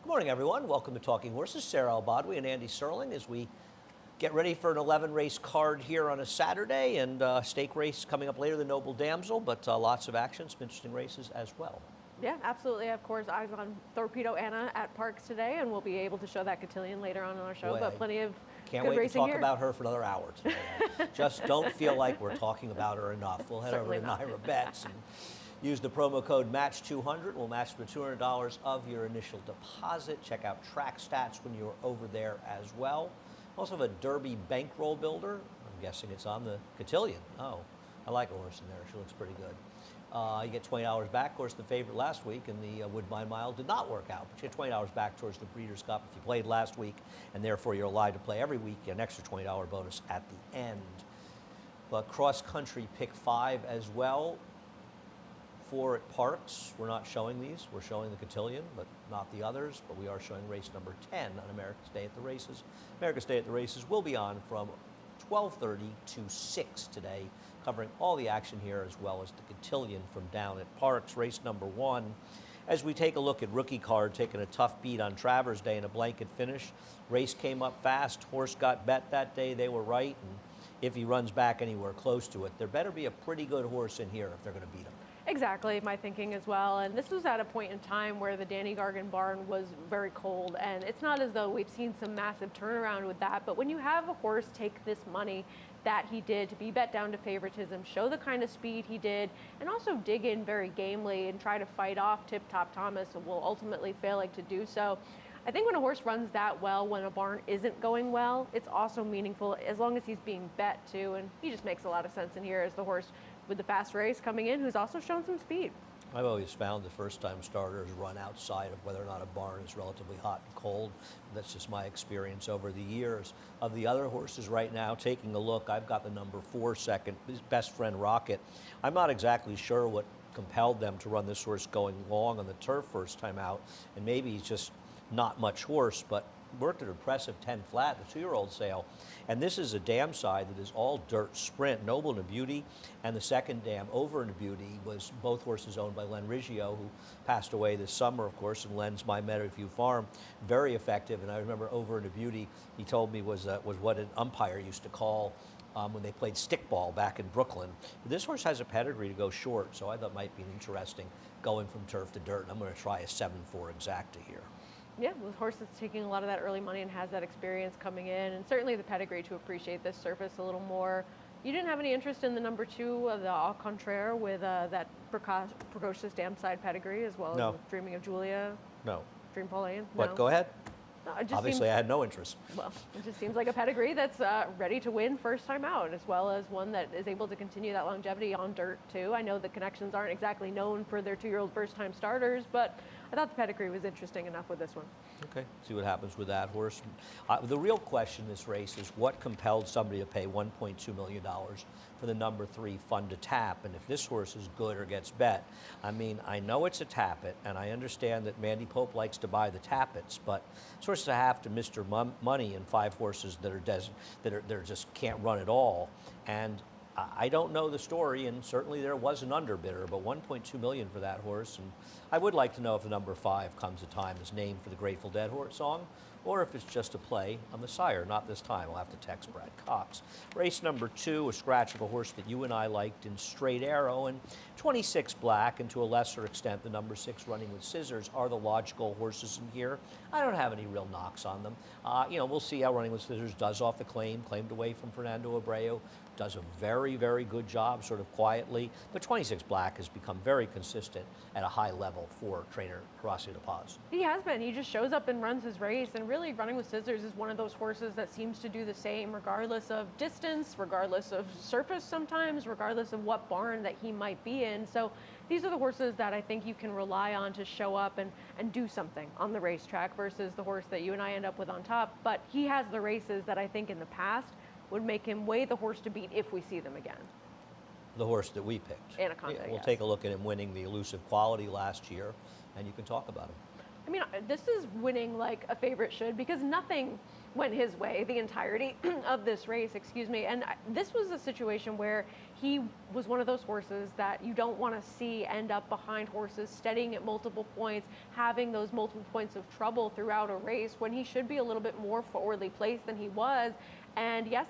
Good morning, everyone. Welcome to Talking Horses. Sarah Albadwi and Andy Serling as we get ready for an 11-race card here on a Saturday, and stake race coming up later, the Noble Damsel, but lots of action, some interesting races as well. Yeah, absolutely. Of course, eyes on Torpedo Anna at Parks today, and we'll be able to show that cotillion later on in our show. Boy, but plenty of can't good wait to racing talk here. about her for another hour today. Just don't feel like we're talking about her enough. We'll head Certainly over to not. NRA Bets and use the promo code MATCH200. We'll match the $200 of your initial deposit. Check out track stats when you're over there as well. Also have a Derby bankroll builder. I'm guessing it's on the cotillion. Oh, I like a horse in there. She looks pretty good. You get $20 back. Of course, the favorite last week in the Woodbine Mile did not work out, but you get $20 back towards the Breeders' Cup if you played last week, and therefore you're allowed to play every week. You get an extra $20 bonus at the end. But cross-country pick 5 as well. 4 at Parks. We're not showing these. We're showing the cotillion, but not the others. But we are showing race number 10 on America's Day at the Races. America's Day at the Races will be on from 12:30 to 6 today, covering all the action here as well as the cotillion from down at Parks. Race number 1. As we take a look at rookie card, taking a tough beat on Travers Day in a blanket finish. Race came up fast. Horse got bet that day. They were right. And if he runs back anywhere close to it, there better be a pretty good horse in here if they're going to beat him. Exactly, my thinking as well. And this was at a point in time where the Danny Gargan barn was very cold, and it's not as though we've seen some massive turnaround with that, but when you have a horse take this money that he did to be bet down to favoritism, show the kind of speed he did, and also dig in very gamely and try to fight off Tip Top Thomas, will ultimately failing to do so. I think when a horse runs that well, when a barn isn't going well, it's also meaningful as long as he's being bet too, and he just makes a lot of sense in here as the horse with the fast race coming in, who's also shown some speed. I've always found the first-time starters run outside of whether or not a barn is relatively hot and cold. That's just my experience over the years. Of the other horses right now, taking a look, I've got the number 4 second, his best friend Rocket. I'm not exactly sure what compelled them to run this horse going long on the turf first time out, and maybe he's just not much horse, but worked an impressive 10 flat, the 2-year-old sale. And this is a dam side that is all dirt sprint. Noble and a Beauty, and the second dam, Over and a Beauty, was both horses owned by Len Riggio, who passed away this summer, of course, and Len's My Meadowview Farm. Very effective, and I remember Over and a Beauty, he told me was what an umpire used to call when they played stickball back in Brooklyn. But this horse has a pedigree to go short, so I thought it might be interesting going from turf to dirt, and I'm going to try a 7-4 exacta here. Yeah, the horse that's taking a lot of that early money and has that experience coming in, and certainly the pedigree to appreciate this surface a little more. You didn't have any interest in the number 2 of the Au Contraire with that precocious dam side pedigree, as well as Dreaming of Julia? No. Dream Pauline? But go ahead. No, it just Obviously, I had no interest. Well, it just seems like a pedigree that's ready to win first time out, as well as one that is able to continue that longevity on dirt, too. I know the connections aren't exactly known for their 2-year-old first-time starters, but I thought the pedigree was interesting enough with this one. Okay, see what happens with that horse. The real question in this race is what compelled somebody to pay $1.2 million for the number 3 Fun to Tap, and if this horse is good or gets bet. I mean, I know it's a Tappet, and I understand that Mandy Pope likes to buy the Tappets, but this horse is a half to Mr. Money and 5 horses that are just can't run at all, and I don't know the story, and certainly there was an underbidder, but $1.2 million for that horse, and I would like to know if the number 5 comes a time is named for the Grateful Dead horse song, or if it's just a play on the sire. Not this time. I'll have to text Brad Cox. Race number 2, a scratch of a horse that you and I liked in Straight Arrow, and 26 Black, and to a lesser extent the number 6 Running with Scissors are the logical horses in here. I don't have any real knocks on them. We'll see how Running with Scissors does off the claimed away from Fernando Abreu. Does a very, very good job sort of quietly, but 26 Black has become very consistent at a high level for trainer Horacio De Paz. He has been. He just shows up and runs his race, and really Running with Scissors is one of those horses that seems to do the same regardless of distance, regardless of surface sometimes, regardless of what barn that he might be in. So these are the horses that I think you can rely on to show up and do something on the racetrack versus the horse that you and I end up with on top. But he has the races that I think in the past would make him weigh the horse to beat if we see them again. The horse that we picked. Anaconda, We'll yes. take a look at him winning the Elusive Quality last year, and you can talk about him. I mean, this is winning like a favorite should, because nothing went his way the entirety of this race, excuse me. And this was a situation where he was one of those horses that you don't want to see end up behind horses steadying at multiple points, having those multiple points of trouble throughout a race when he should be a little bit more forwardly placed than he was. And yes,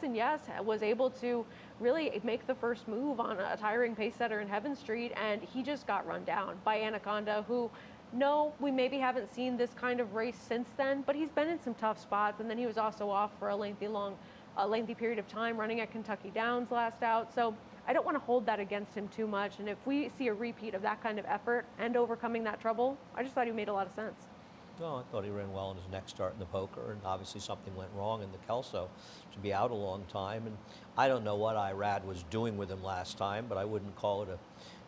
was able to really make the first move on a tiring pace setter in Heaven Street, and he just got run down by Anaconda, who, no, we maybe haven't seen this kind of race since then, but he's been in some tough spots, and then he was also off for a lengthy period of time running at Kentucky Downs last out. So I don't want to hold that against him too much, and if we see a repeat of that kind of effort and overcoming that trouble, I just thought he made a lot of sense. No, I thought he ran well in his next start in the poker, and obviously something went wrong in the Kelso to be out a long time. And I don't know what Irad was doing with him last time, but I wouldn't call it a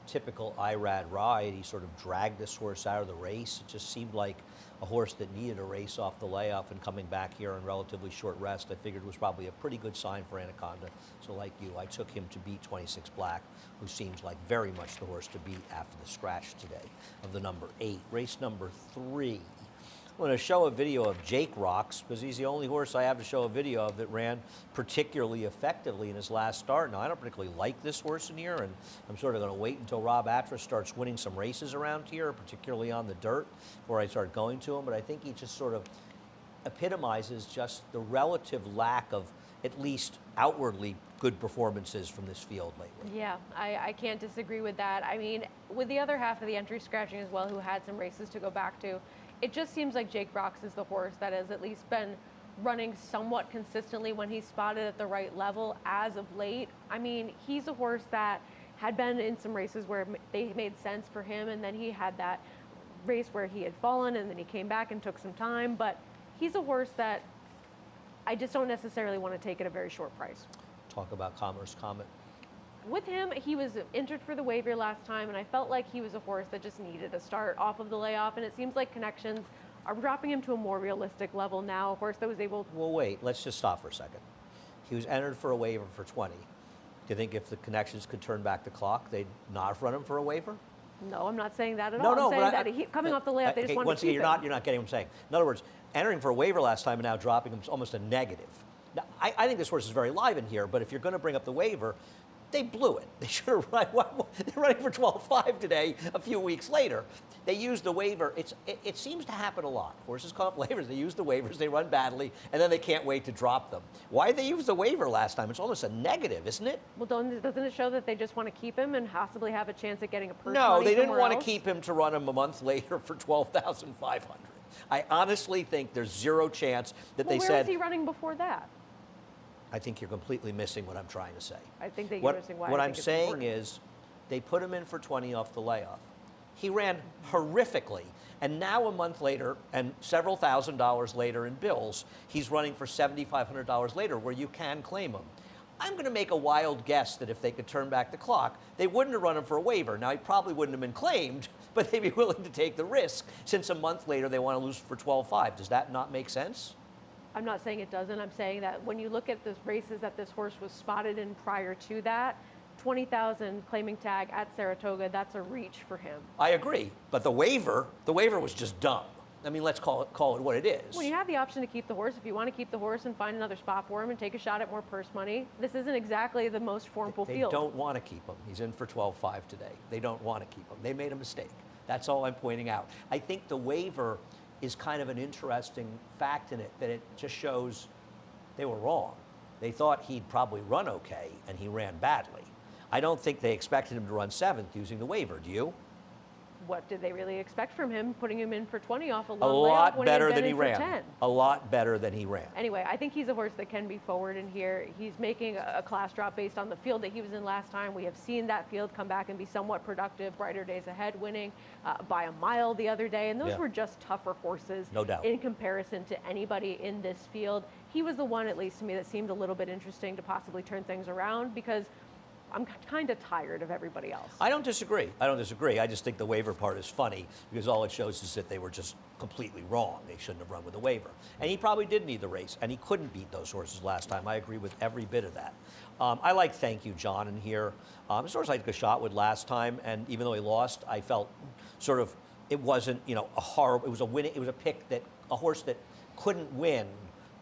typical Irad ride. He sort of dragged this horse out of the race. It just seemed like a horse that needed a race off the layoff, and coming back here on relatively short rest, I figured was probably a pretty good sign for Anaconda. So like you, I took him to beat 26 Black, who seems like very much the horse to beat after the scratch today of the number 8. Race number 3. I'm going to show a video of Jake Rocks, because he's the only horse I have to show a video of that ran particularly effectively in his last start. Now, I don't particularly like this horse in here, and I'm sort of going to wait until Rob Atras starts winning some races around here, particularly on the dirt, before I start going to him. But I think he just sort of epitomizes just the relative lack of, at least outwardly, good performances from this field lately. Yeah, I can't disagree with that. I mean, with the other half of the entry scratching as well, who had some races to go back to, it just seems like Jake Rocks is the horse that has at least been running somewhat consistently when he's spotted at the right level as of late. I mean, he's a horse that had been in some races where they made sense for him, and then he had that race where he had fallen, and then he came back and took some time. But he's a horse that I just don't necessarily want to take at a very short price. Talk about Commerce Comet. With him, he was entered for the waiver last time, and I felt like he was a horse that just needed a start off of the layoff, and it seems like connections are dropping him to a more realistic level now, a horse that was able to... Well, wait, let's just stop for a second. He was entered for a waiver for 20. Do you think if the connections could turn back the clock, they'd not run him for a waiver? No, I'm not saying that at all. I'm saying that coming off the layoff, they just wanted to keep him. You're not getting what I'm saying. In other words, entering for a waiver last time and now dropping him is almost a negative. Now, I think this horse is very live in here, but if you're going to bring up the waiver, they blew it. They should have run. They're running for 12.5 today, a few weeks later. They used the waiver. It seems to happen a lot. Horses call up waivers. They use the waivers. They run badly, and then they can't wait to drop them. Why did they use the waiver last time? It's almost a negative, isn't it? Well, doesn't it show that they just want to keep him and possibly have a chance at getting a purse No, money they didn't want else? to keep him to run him a month later for 12,500. I honestly think there's zero chance that they said. Where was he running before that? I think you're completely missing what I'm trying to say. I think that you're missing why. What I'm saying is, they put him in for 20 off the layoff. He ran horrifically, and now a month later, and several $1,000s later in bills, he's running for $7,500 later, where you can claim him. I'm going to make a wild guess that if they could turn back the clock, they wouldn't have run him for a waiver. Now, he probably wouldn't have been claimed, but they'd be willing to take the risk, since a month later they want to lose for 12.5. Does that not make sense? I'm not saying it doesn't. I'm saying that when you look at the races that this horse was spotted in prior to that, 20,000 claiming tag at Saratoga, that's a reach for him. I agree, but the waiver was just dumb. I mean, let's call it what it is. When you have the option to keep the horse, if you want to keep the horse and find another spot for him and take a shot at more purse money, this isn't exactly the most formful field. They don't want to keep him. He's in for 12.5 today. They don't want to keep him. They made a mistake. That's all I'm pointing out. I think the waiver is kind of an interesting fact in it, that it just shows they were wrong. They thought he'd probably run okay, and he ran badly. I don't think they expected him to run 7th using the waiver, do you? What did they really expect from him, putting him in for 20 off a A long layoff lot when better he had than been he in for ran. 10? A lot better than he ran. Anyway, I think he's a horse that can be forward in here. He's making a class drop based on the field that he was in last time. We have seen that field come back and be somewhat productive. Brighter Days Ahead winning by a mile the other day, and those were just tougher horses, no doubt, in comparison to anybody in this field. He was the one, at least to me, that seemed a little bit interesting to possibly turn things around, because I'm kind of tired of everybody else. I don't disagree. I just think the waiver part is funny, because all it shows is that they were just completely wrong. They shouldn't have run with a waiver. And he probably did need the race, and he couldn't beat those horses last time. I agree with every bit of that. I like Thank You, John, in here. This horse I took a shot with last time, and even though he lost, I felt sort of, it wasn't, a horrible, it was a pick that, a horse that couldn't win,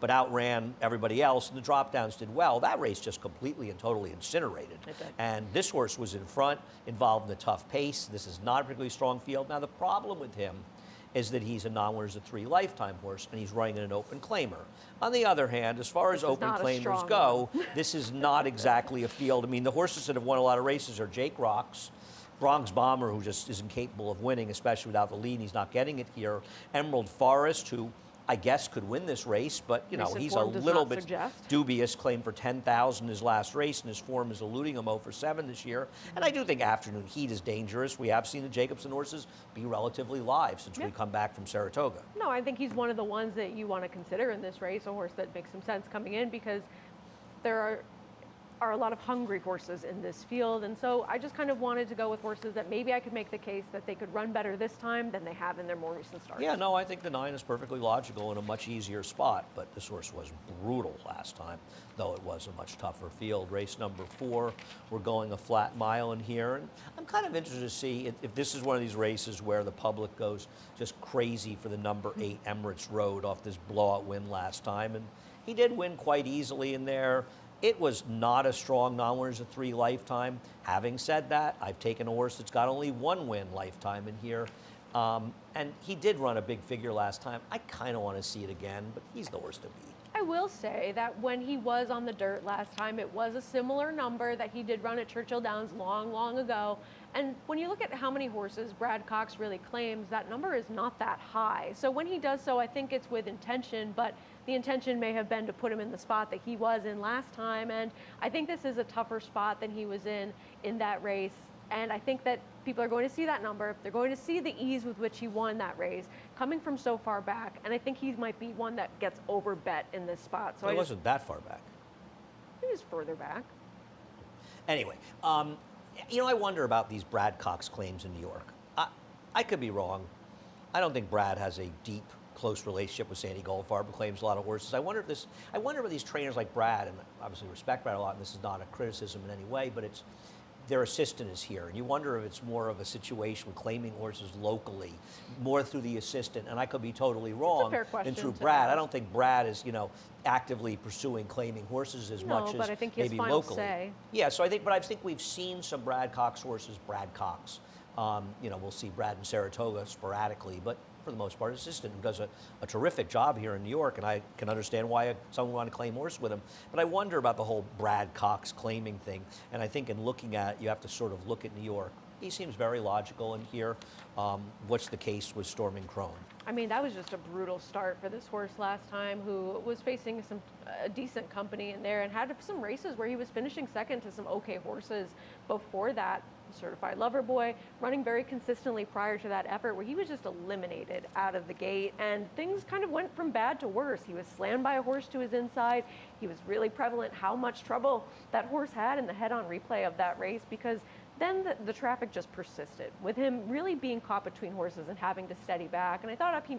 but outran everybody else, and the drop downs did well. That race just completely and totally incinerated. And this horse was in front, involved in the tough pace. This is not a particularly strong field. Now, the problem with him is that he's a non-winners of 3 lifetime horse, and he's running in an open claimer. On the other hand, as far as open claimers go, this is not exactly a field. I mean, the horses that have won a lot of races are Jake Rocks, Bronx Bomber, who just is incapable of winning, especially without the lead, and he's not getting it here. Emerald Forest, who I guess could win this race, but you know, he's a little bit dubious. Claimed for 10,000 his last race, and his form is eluding him 0 for 7 this year. And I do think Afternoon Heat is dangerous. We have seen the Jacobson horses be relatively live since we come back from Saratoga. No, I think he's one of the ones that you want to consider in this race, a horse that makes some sense coming in, because there are a lot of hungry horses in this field, and so I just kind of wanted to go with horses that maybe I could make the case that they could run better this time than they have in their more recent starts. Yeah, no, I think the 9 is perfectly logical in a much easier spot, but this horse was brutal last time, though it was a much tougher field. Race number 4, we're going a flat mile in here, and I'm kind of interested to see if this is one of these races where the public goes just crazy for the number 8 Emirates Road off this blowout win last time, and he did win quite easily in there. It was not a strong non-winners of 3 lifetime. Having said that, I've taken a horse that's got only 1 win lifetime in here. And he did run a big figure last time. I kind of want to see it again, but he's the horse to beat. I will say that when he was on the dirt last time, it was a similar number that he did run at Churchill Downs long, long ago. And when you look at how many horses Brad Cox really claims, that number is not that high. So when he does so, I think it's with intention, but the intention may have been to put him in the spot that he was in last time. And I think this is a tougher spot than he was in that race. And I think that people are going to see that number. They're going to see the ease with which he won that race, coming from so far back. And I think he might be one that gets overbet in this spot. So he wasn't that far back. He was further back. Anyway, you know, I wonder about these Brad Cox claims in New York. I could be wrong. I don't think Brad has a deep, close relationship with Sandy Goldfarb, who claims a lot of horses. I wonder if these trainers like Brad, and obviously respect Brad a lot, and this is not a criticism in any way, but it's their assistant is here, and you wonder if it's more of a situation with claiming horses locally, more through the assistant, and I could be totally wrong, than through Brad. I don't think Brad is, you know, actively pursuing claiming horses as much as I think he has maybe final locally. Say. Yeah, so I think we've seen some Brad Cox horses, Brad Cox. You know, we'll see Brad in Saratoga sporadically, but for the most part, assistant who does a terrific job here in New York, and I can understand why someone would want to claim horse with him. But I wonder about the whole Brad Cox claiming thing, and I think in looking at it, you have to sort of look at New York. He seems very logical in here. What's the case with Storming Crone? I mean, that was just a brutal start for this horse last time, who was facing some decent company in there and had some races where he was finishing second to some okay horses before that. Certified Lover Boy, running very consistently prior to that effort where he was just eliminated out of the gate, and things kind of went from bad to worse. He was slammed by a horse to his inside. He was really prevalent how much trouble that horse had in the head-on replay of that race, because then the traffic just persisted, with him really being caught between horses and having to steady back. And I thought he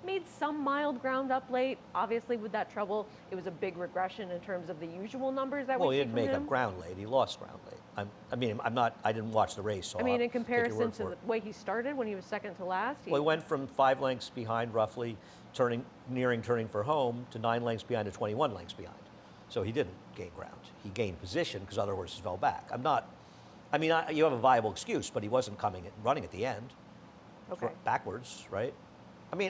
made some mild ground up late. Obviously, with that trouble, it was a big regression in terms of the usual numbers that we see from him. Well, he didn't make up ground late. He lost ground late. I didn't watch the race, so in comparison to the way he started when he was second to last. Well, he went from 5 lengths behind roughly, nearing turning for home, to 9 lengths behind to 21 lengths behind. So he didn't gain ground. He gained position because other horses fell back. You have a viable excuse, but he wasn't running at the end. Okay. Backwards, right? I'm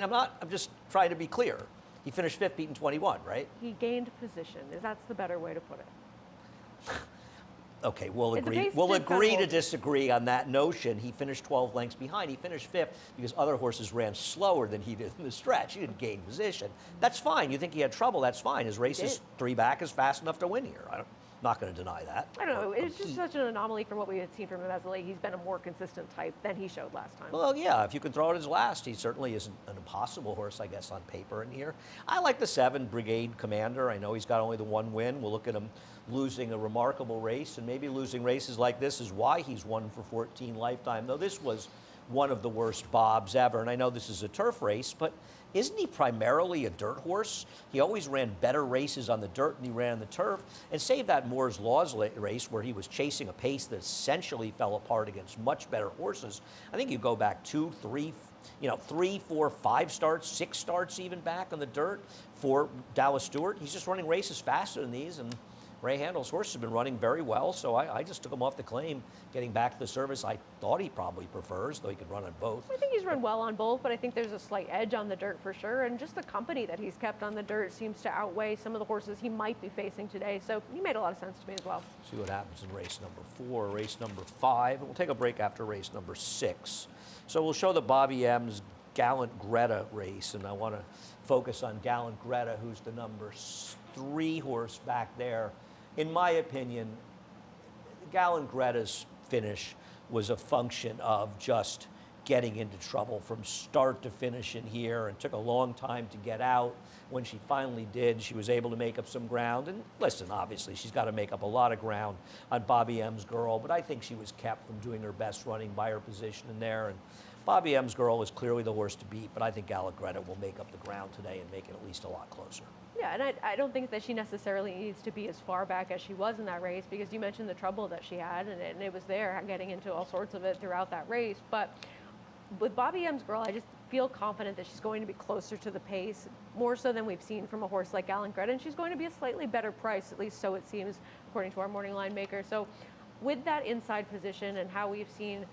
just trying to be clear. He finished 5th, beaten 21, right? He gained position. That's the better way to put it. Okay, we'll agree to disagree on that notion. He finished 12 lengths behind. He finished 5th because other horses ran slower than he did in the stretch. He didn't gain position. That's fine. You think he had trouble, that's fine. His race is 3 back is fast enough to win here. I'm not going to deny that. I don't know. It's just such an anomaly from what we had seen from him as of late. He's been a more consistent type than he showed last time. Well, yeah, if you can throw it as last, he certainly isn't an impossible horse, I guess, on paper in here. I like the 7, Brigade Commander. I know he's got only the 1 win. We'll look at him losing a remarkable race, and maybe losing races like this is why he's 1 for 14 lifetime, though this was one of the worst bobs ever. And I know this is a turf race, but isn't he primarily a dirt horse? He always ran better races on the dirt than he ran on the turf, and save that Moore's Laws race where he was chasing a pace that essentially fell apart against much better horses. I think you go back 2, 3, 3, 4, 5 starts, 6 starts even back on the dirt for Dallas Stewart. He's just running races faster than these, and Ray Handel's horse has been running very well, so I just took him off the claim, getting back to the service I thought he probably prefers, though he could run on both. I think he's run well on both, but I think there's a slight edge on the dirt for sure, and just the company that he's kept on the dirt seems to outweigh some of the horses he might be facing today, so he made a lot of sense to me as well. See what happens in race number 4, race number 5, and we'll take a break after race number 6. So we'll show the Bobby M's Gallant Greta race, and I want to focus on Gallant Greta, who's the number 3 horse back there. In my opinion, Gallant Greta's finish was a function of just getting into trouble from start to finish in here, and took a long time to get out. When she finally did, she was able to make up some ground. And listen, obviously, she's got to make up a lot of ground on Bobby M's Girl, but I think she was kept from doing her best running by her position in there. And Bobby M's Girl is clearly the horse to beat, but I think Gallant Greta will make up the ground today and make it at least a lot closer. Yeah, and I don't think that she necessarily needs to be as far back as she was in that race, because you mentioned the trouble that she had, and it was there, getting into all sorts of it throughout that race. But with Bobby M's Girl, I just feel confident that she's going to be closer to the pace, more so than we've seen from a horse like Gallant Greta, and she's going to be a slightly better price, at least so it seems, according to our morning line maker. So with that inside position and how we've seen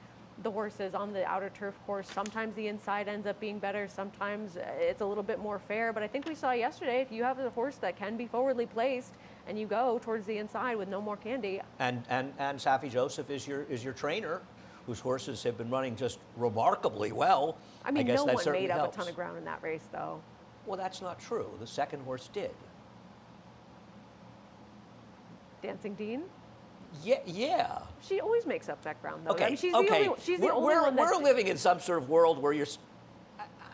the horses on the outer turf course, sometimes the inside ends up being better, sometimes it's a little bit more fair, but I think we saw yesterday, if you have a horse that can be forwardly placed and you go towards the inside with no more candy. And Safi Joseph is your trainer, whose horses have been running just remarkably well. I mean, guess no that one certainly made up helps. a ton of ground in that race, though. Well, that's not true. The second horse did. Dancing Dean? Yeah. She always makes up that ground, though. Okay, I mean, she's okay. the only one We're living in some sort of world where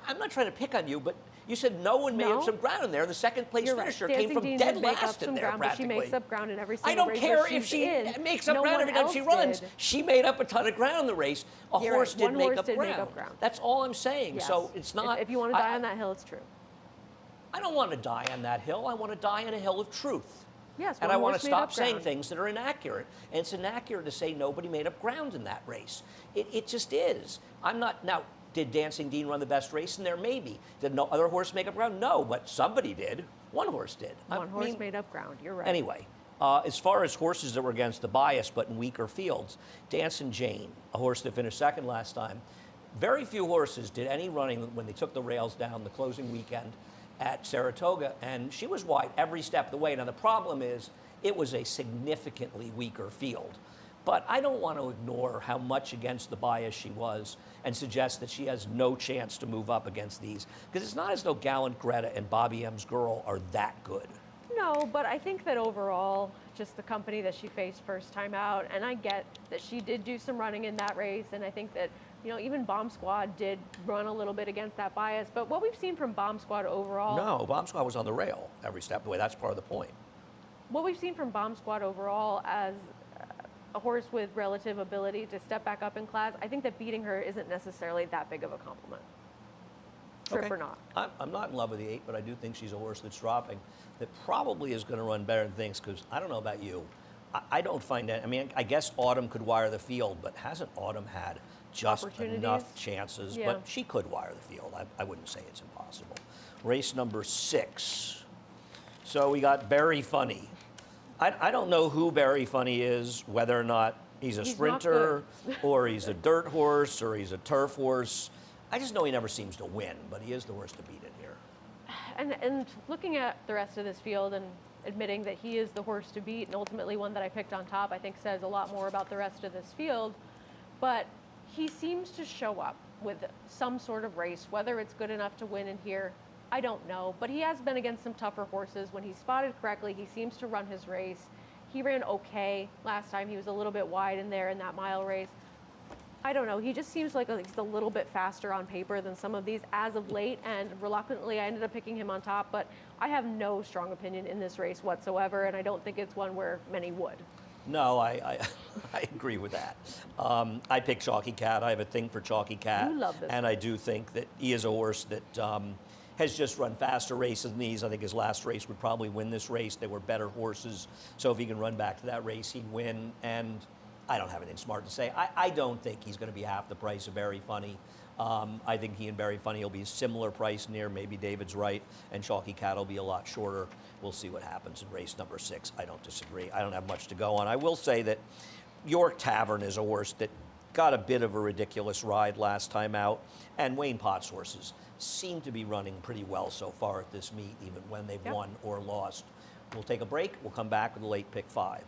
I'm not trying to pick on you, but you said no one made up some ground in there. The second place finisher came from Dancing dead Dean did make up last in some there, ground, but practically. she makes up ground in every I single don't race care that if she's she in. makes up No ground one every time else she runs. did. She made up a ton of ground in the race. A You're horse right. did One make horse up did ground. make up ground. That's all I'm saying. Yes. So it's not. If you want to die on that hill, it's true. I don't want to die on that hill. I want to die on a hill of truth. Yes, and one I want horse to made stop up saying ground. things that are inaccurate. And it's inaccurate to say nobody made up ground in that race. It just is. I'm not now. Did Dancing Dean run the best race in there? Maybe. Did no other horse make up ground? No, but somebody did. One horse did. One horse made up ground. You're right. Anyway, as far as horses that were against the bias but in weaker fields, Dancing Jane, a horse that finished second last time, very few horses did any running when they took the rails down the closing weekend at Saratoga, and she was wide every step of the way. Now, the problem is it was a significantly weaker field. But I don't want to ignore how much against the bias she was and suggest that she has no chance to move up against these. Because it's not as though Gallant Greta and Bobby M's Girl are that good. No, but I think that overall, just the company that she faced first time out, and I get that she did do some running in that race, and I think that, even Bomb Squad did run a little bit against that bias. But what we've seen from Bomb Squad overall... No, Bomb Squad was on the rail every step of the way. That's part of the point. What we've seen from Bomb Squad overall as a horse with relative ability to step back up in class, I think that beating her isn't necessarily that big of a compliment. Trip or not. I'm not in love with the 8, but I do think she's a horse that's dropping that probably is going to run better than things, because I don't know about you. I don't find that. I mean, I guess Autumn could wire the field, but hasn't Autumn had just enough chances? Yeah. But she could wire the field. I wouldn't say it's impossible. Race number 6. So we got Barry Funny. I don't know who Barry Funny is, whether or not he's a sprinter or he's a dirt horse or he's a turf horse. I just know he never seems to win, but he is the horse to beat in here. And looking at the rest of this field and admitting that he is the horse to beat and ultimately one that I picked on top, I think says a lot more about the rest of this field. But he seems to show up with some sort of race, whether it's good enough to win in here, I don't know. But he has been against some tougher horses. When he's spotted correctly, he seems to run his race. He ran okay last time. He was a little bit wide in there in that mile race. I don't know. He just seems like he's a little bit faster on paper than some of these as of late, and reluctantly I ended up picking him on top, but I have no strong opinion in this race whatsoever, and I don't think it's one where many would. No, I agree with that. I picked Chalky Cat. I have a thing for Chalky Cat. You love this and one. I do think that he is a horse that has just run faster races than these. I think his last race would probably win this race. They were better horses, so if he can run back to that race, he'd win. And I don't have anything smart to say. I don't think he's going to be half the price of Very Funny. I think he and Very Funny will be similar price near. Maybe David's right, and Chalky Cat will be a lot shorter. We'll see what happens in race number 6. I don't disagree. I don't have much to go on. I will say that York Tavern is a horse that got a bit of a ridiculous ride last time out, and Wayne Potts horses seem to be running pretty well so far at this meet, even when they've won or lost. We'll take a break. We'll come back with a late pick 5.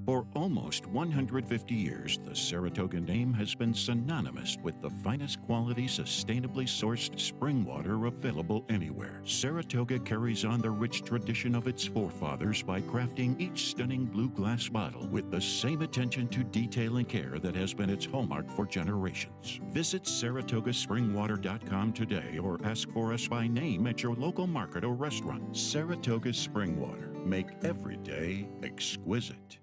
For almost 150 years, the Saratoga name has been synonymous with the finest quality, sustainably sourced spring water available anywhere. Saratoga carries on the rich tradition of its forefathers by crafting each stunning blue glass bottle with the same attention to detail and care that has been its hallmark for generations. Visit SaratogaSpringwater.com today or ask for us by name at your local market or restaurant. Saratoga Spring Water. Make every day exquisite.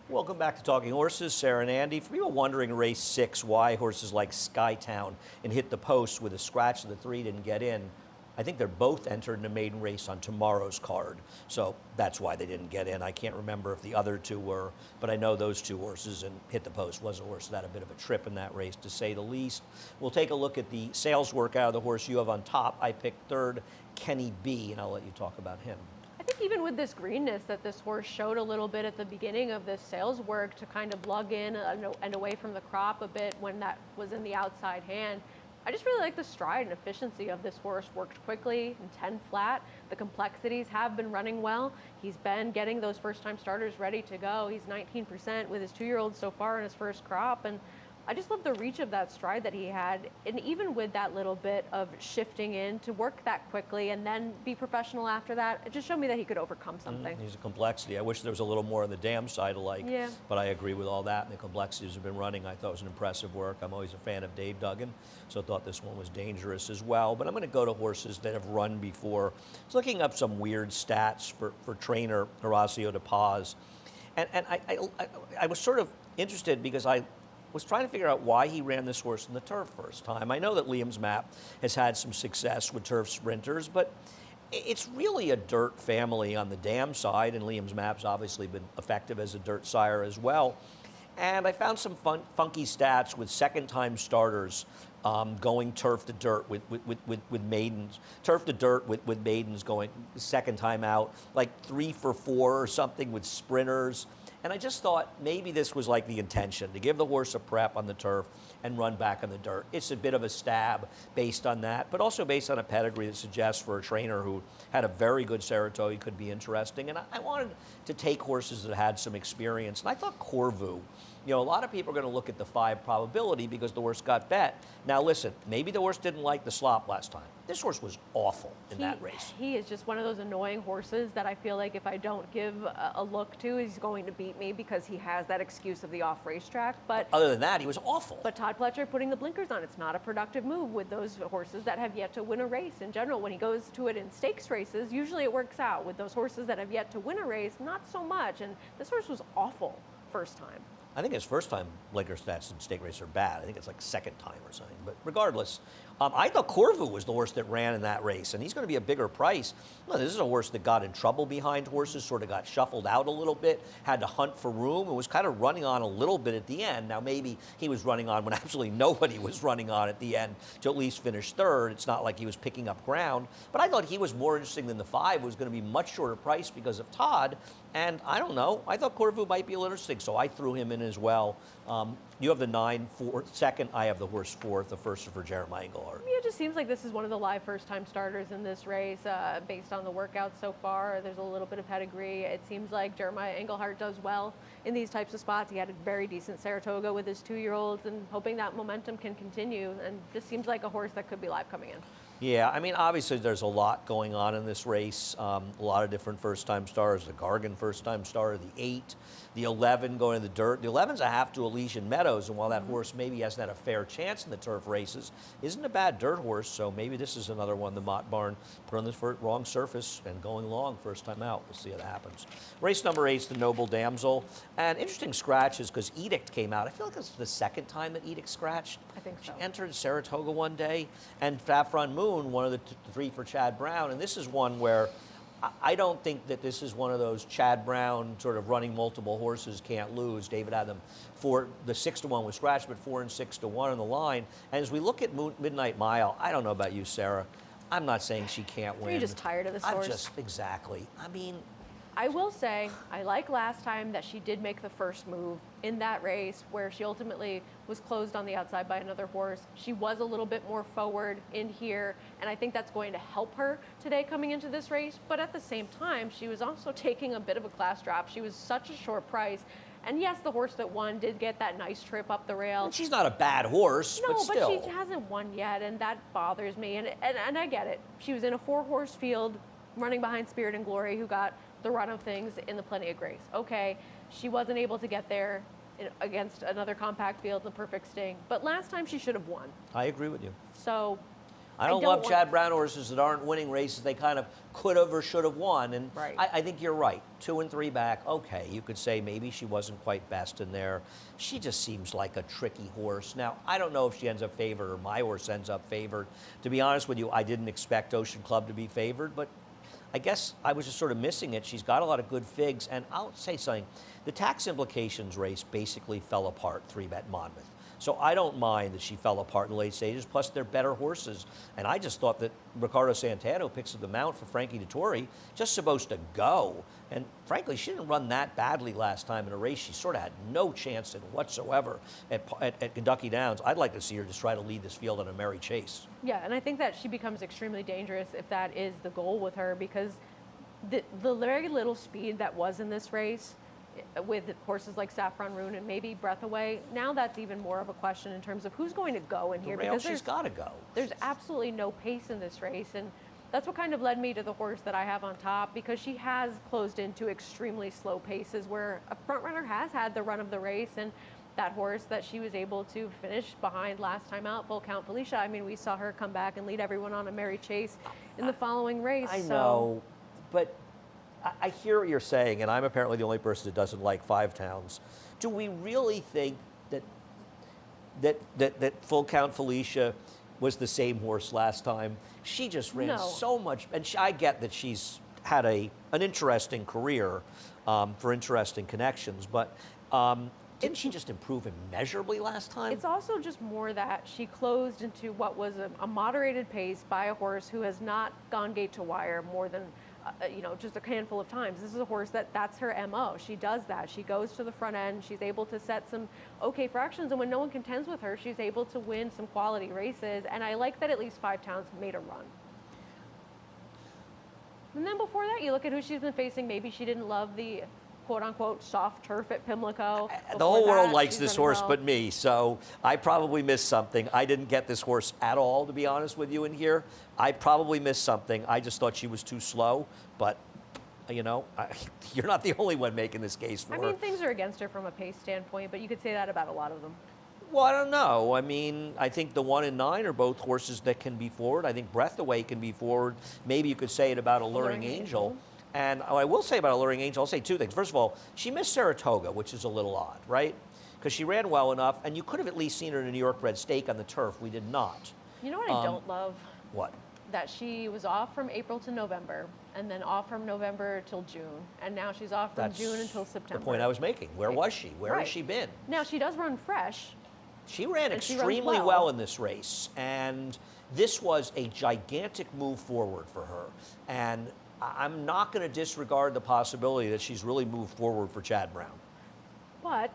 Welcome back to Talking Horses. Sarah and Andy. For people wondering in race 6 why horses like Skytown and Hit the Post with a scratch of the 3 didn't get in, I think they're both entered in a maiden race on tomorrow's card. So that's why they didn't get in. I can't remember if the other 2 were, but I know those 2 horses, and Hit the Post was a horse that had a bit of a trip in that race, to say the least. We'll take a look at the sales work out of the horse you have on top. I picked 3rd, Kennybe, and I'll let you talk about him. I think even with this greenness that this horse showed a little bit at the beginning of this sales work to kind of lug in and away from the crop a bit when that was in the outside hand, I just really like the stride and efficiency of this horse. Worked quickly and 10 flat. The complexities have been running well. He's been getting those first-time starters ready to go. He's 19% with his 2-year-old so far in his first crop, and I just love the reach of that stride that he had, and even with that little bit of shifting in to work that quickly and then be professional after that, it just showed me that he could overcome something. He's a complexity. I wish there was a little more on the dam side alike, but I agree with all that, and the complexities have been running. I thought it was an impressive work. I'm always a fan of Dave Duggan, so I thought this one was dangerous as well. But I'm going to go to horses that have run before. I was looking up some weird stats for trainer Horacio de Paz, and I was sort of interested because I was trying to figure out why he ran this horse in the turf first time. I know that Liam's Map has had some success with turf sprinters, but it's really a dirt family on the dam side, and Liam's Map's obviously been effective as a dirt sire as well. And I found some funky stats with second-time starters going turf to dirt with maidens, turf to dirt with maidens going second time out, like 3 for 4 or something with sprinters. And I just thought maybe this was like the intention, to give the horse a prep on the turf and run back on the dirt. It's a bit of a stab based on that, but also based on a pedigree that suggests for a trainer who had a very good Saratoga could be interesting. And I wanted to take horses that had some experience. And I thought Corvu, you know, a lot of people are going to look at the 5 probability because the horse got bet. Now listen, maybe the horse didn't like the slop last time. This horse was awful in that race. He is just one of those annoying horses that I feel like if I don't give a look to, he's going to beat me because he has that excuse of the off racetrack. But other than that, he was awful. But Todd Pletcher putting the blinkers on, it's not a productive move with those horses that have yet to win a race in general. When he goes to it in stakes races, usually it works out. With those horses that have yet to win a race, not so much. And this horse was awful first time. I think his first time blinker stats in stake race are bad. I think it's like second time or something. But regardless, I thought Corvu was the horse that ran in that race, and he's going to be a bigger price. No, this is a horse that got in trouble behind horses, sort of got shuffled out a little bit, had to hunt for room, and was kind of running on a little bit at the end. Now, maybe he was running on when absolutely nobody was running on at the end to at least finish third. It's not like he was picking up ground. But I thought he was more interesting than the 5, who was going to be much shorter price because of Todd. And I don't know, I thought Corvu might be a little interesting, so I threw him in as well. You have the 9, 4, second. I have the horse 4th. The first is for Jeremiah Engelhardt. It just seems like this is one of the live first-time starters in this race based on the workout so far. There's a little bit of pedigree. It seems like Jeremiah Engelhardt does well in these types of spots. He had a very decent Saratoga with his 2-year-olds, and hoping that momentum can continue. And this seems like a horse that could be live coming in. Yeah, I mean, obviously there's a lot going on in this race. A lot of different first-time stars. The Gargan first-time star, the 8, the 11 going to the dirt. The 11's a half to Elysian Meadows, and while that horse maybe hasn't had a fair chance in the turf races, isn't a bad dirt horse, so maybe this is another one the Mott Barn put on the wrong surface and going long first time out. We'll see what happens. Race number 8's the Noble Damsel, and interesting scratches because Edict came out. I feel like it's the second time that Edict scratched. I think so. She entered Saratoga one day, and Saffron Moon, one of the 3 for Chad Brown, and this is one where I don't think that this is one of those Chad Brown sort of running multiple horses can't lose. David had them the 6-1 was scratched, but 4 and 6-1 on the line. And as we look at Midnight Mile, I don't know about you, Sarah. I'm not saying she can't win. You're just tired of this horse. Exactly. I mean, I will say, I like last time that she did make the first move in that race where she ultimately was closed on the outside by another horse. She was a little bit more forward in here, and I think that's going to help her today coming into this race. But at the same time, she was also taking a bit of a class drop. She was such a short price. And yes, the horse that won did get that nice trip up the rail. She's not a bad horse, no, but still. But she hasn't won yet, and that bothers me. And I get it. She was in a 4-horse field running behind Spirit and Glory, who got the run of things in the Plenty of Grace. Okay, she wasn't able to get there against another compact field, the Perfect Sting. But last time she should have won. I agree with you. So I don't love Chad Brown horses that aren't winning races they kind of could have or should have won. And right. I think you're right. 2 and 3 back, okay, you could say maybe she wasn't quite best in there. She just seems like a tricky horse. Now, I don't know if she ends up favored or my horse ends up favored. To be honest with you, I didn't expect Ocean Club to be favored, but I guess I was just sort of missing it. She's got a lot of good figs, and I'll say something. The tax implications race basically fell apart 3-bet Monmouth. So I don't mind that she fell apart in the late stages, plus they're better horses. And I just thought that Ricardo Santana picks up the mount for Frankie Dettori, just supposed to go. And frankly, she didn't run that badly last time in a race. She sort of had no chance in whatsoever at Kentucky Downs. I'd like to see her just try to lead this field on a merry chase. Yeah, and I think that she becomes extremely dangerous if that is the goal with her, because the very little speed that was in this race with horses like Saffron Rune and maybe Breath Away, now that's even more of a question in terms of who's going to go in here. Because she's got to go. There's absolutely no pace in this race, and that's what kind of led me to the horse that I have on top, because she has closed into extremely slow paces where a front runner has had the run of the race, and that horse that she was able to finish behind last time out, Full Count Felicia, I mean, we saw her come back and lead everyone on a merry chase in the following race. I know, but I hear what you're saying, and I'm apparently the only person that doesn't like 5 Towns. Do we really think that Full Count Felicia was the same horse last time? She just ran so much, and I get that she's had an interesting career for interesting connections, but didn't she just improve immeasurably last time? It's also just more that she closed into what was a moderated pace by a horse who has not gone gate to wire more than just a handful of times. This is a horse that's her MO. She does that. She goes to the front end. She's able to set some okay fractions, and when no one contends with her, she's able to win some quality races. And I like that at least 5 Towns made a run. And then before that, you look at who she's been facing. Maybe she didn't love the quote-unquote soft turf at Pimlico. The whole world likes this horse but me, so I probably missed something. I didn't get this horse at all, to be honest with you, in here. I probably missed something. I just thought she was too slow, but, you're not the only one making this case for her. I mean, things are against her from a pace standpoint, but you could say that about a lot of them. Well, I don't know. I mean, I think the 1 and 9 are both horses that can be forward. I think Breath Away can be forward. Maybe you could say it about Alluring Angel. And I will say about Alluring Angel, I'll say 2 things. First of all, she missed Saratoga, which is a little odd, right? Because she ran well enough, and you could have at least seen her in a New York bred stake on the turf. We did not. You know what I don't love? What? That she was off from April to November, and then off from November till June, and now she's off from June until September. The point I was making. Where was she? Where has she been? Now, she does run fresh. She ran extremely well in this race, and this was a gigantic move forward for her. And I'm not going to disregard the possibility that she's really moved forward for Chad Brown. But